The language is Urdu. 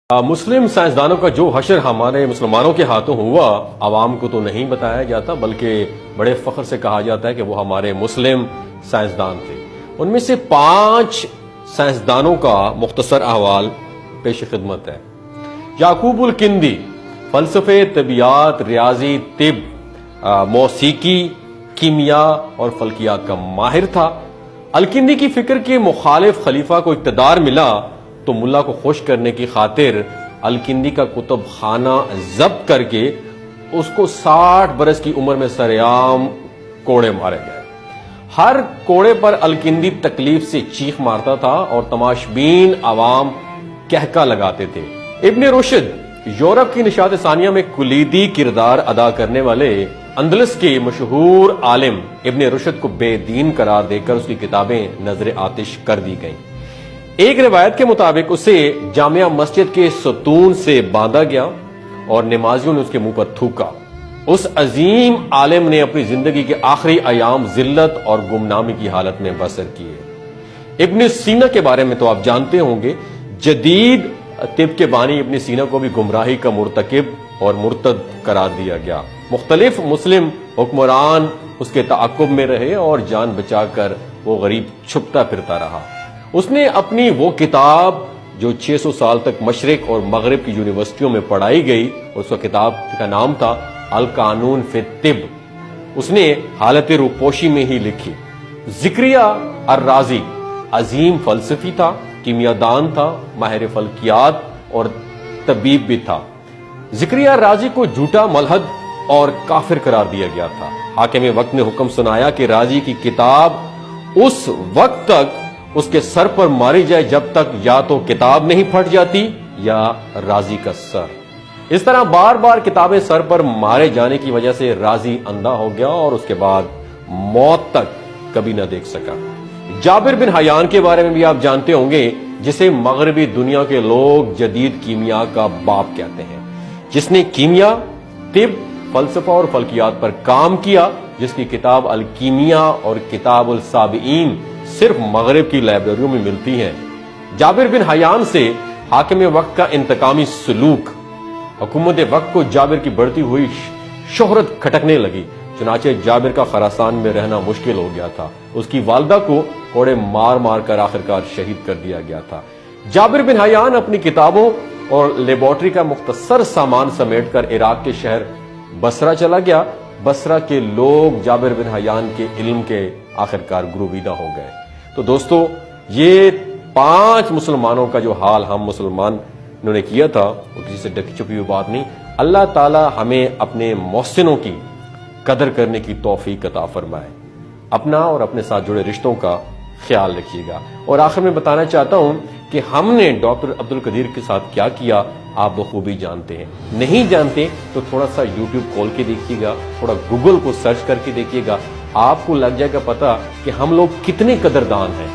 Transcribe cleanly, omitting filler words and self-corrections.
مسلم سائنسدانوں کا جو حشر ہمارے مسلمانوں کے ہاتھوں ہوا عوام کو تو نہیں بتایا جاتا، بلکہ بڑے فخر سے کہا جاتا ہے کہ وہ ہمارے مسلم سائنسدان تھے۔ ان میں سے 5 سائنسدانوں کا مختصر احوال پیش خدمت ہے۔ یعقوب الکندی فلسفے، طبیعیات، ریاضی، طب، موسیقی، کیمیا اور فلکیات کا ماہر تھا۔ الکندی کی فکر کے مخالف خلیفہ کو اقتدار ملا تو ملا کو خوش کرنے کی خاطر الکندی کا کتب خانہ ضبط کر کے اس کو 60 برس کی عمر میں سرعام کوڑے مارے گئے۔ ہر کوڑے پر الکندی تکلیف سے چیخ مارتا تھا اور تماشبین عوام کہکا لگاتے تھے۔ ابن رشد یورپ کی نشاط ثانیہ میں کلیدی کردار ادا کرنے والے اندلس کے مشہور عالم ابن رشد کو بے دین قرار دے کر اس کی کتابیں نظر آتش کر دی گئیں۔ ایک روایت کے مطابق اسے جامع مسجد کے ستون سے باندھا گیا اور نمازیوں نے اس کے منہ پر تھوکا۔ اس عظیم عالم نے اپنی زندگی کے آخری ایام ذلت اور گمنامی کی حالت میں بسر کیے۔ ابن سینا کے بارے میں تو آپ جانتے ہوں گے، جدید طب کے بانی ابن سینا کو بھی گمراہی کا مرتکب اور مرتد قرار دیا گیا۔ مختلف مسلم حکمران اس کے تعاقب میں رہے اور جان بچا کر وہ غریب چھپتا پھرتا رہا۔ اس نے اپنی وہ کتاب جو 600 سال تک مشرق اور مغرب کی یونیورسٹیوں میں پڑھائی گئی، اس کا کتاب کا نام تھا القانون فی الطب، اس نے حالت روپوشی میں ہی لکھی۔ زکریا الرازی عظیم فلسفی تھا، کیمیا دان تھا، ماہر فلکیات اور طبیب بھی تھا۔ زکریا الرازی کو جھوٹا ملحد اور کافر قرار دیا گیا تھا۔ حاکم وقت نے حکم سنایا کہ رازی کی کتاب اس وقت تک اس کے سر پر ماری جائے جب تک یا تو کتاب نہیں پھٹ جاتی یا رازی کا سر۔ اس طرح بار بار کتابیں سر پر مارے جانے کی وجہ سے رازی اندھا ہو گیا اور اس کے بعد موت تک کبھی نہ دیکھ سکا۔ جابر بن حیان کے بارے میں بھی آپ جانتے ہوں گے، جسے مغربی دنیا کے لوگ جدید کیمیا کا باپ کہتے ہیں، جس نے کیمیا، طب، فلسفہ اور فلکیات پر کام کیا، جس کی کتاب الکیمیا اور کتاب السابعین صرف مغرب کی لائبریریوں میں ملتی ہیں۔ جابر بن حیان سے حاکم وقت کا انتقامی سلوک، حکومت وقت کو جابر کی بڑھتی ہوئی شہرت کھٹکنے لگی، چنانچہ جابر کا خراسان میں رہنا مشکل ہو گیا تھا۔ اس کی والدہ کو کوڑے مار مار کر آخرکار شہید کر دیا گیا تھا۔ جابر بن حیان اپنی کتابوں اور لیبارٹری کا مختصر سامان سمیٹ کر عراق کے شہر بصرہ چلا گیا۔ بصرہ کے لوگ جابر بن حیان کے علم کے آخرکار گرویدہ ہو گئے۔ تو دوستو، یہ 5 مسلمانوں کا جو حال ہم مسلمانوں نے کیا تھا وہ کسی سے ڈکی چھپی ہوئی بات نہیں۔ اللہ تعالی ہمیں اپنے محسنوں کی قدر کرنے کی توفیق عطا فرمائے۔ اپنا اور اپنے ساتھ جڑے رشتوں کا خیال رکھیے گا۔ اور آخر میں بتانا چاہتا ہوں کہ ہم نے ڈاکٹر عبدالقدیر کے ساتھ کیا کیا آپ بخوبی جانتے ہیں۔ نہیں جانتے تو تھوڑا سا یوٹیوب کھول کے دیکھیے گا، تھوڑا گوگل کو سرچ کر کے دیکھیے گا، آپ کو لگ جائے گا پتہ کہ ہم لوگ کتنے قدردان ہیں۔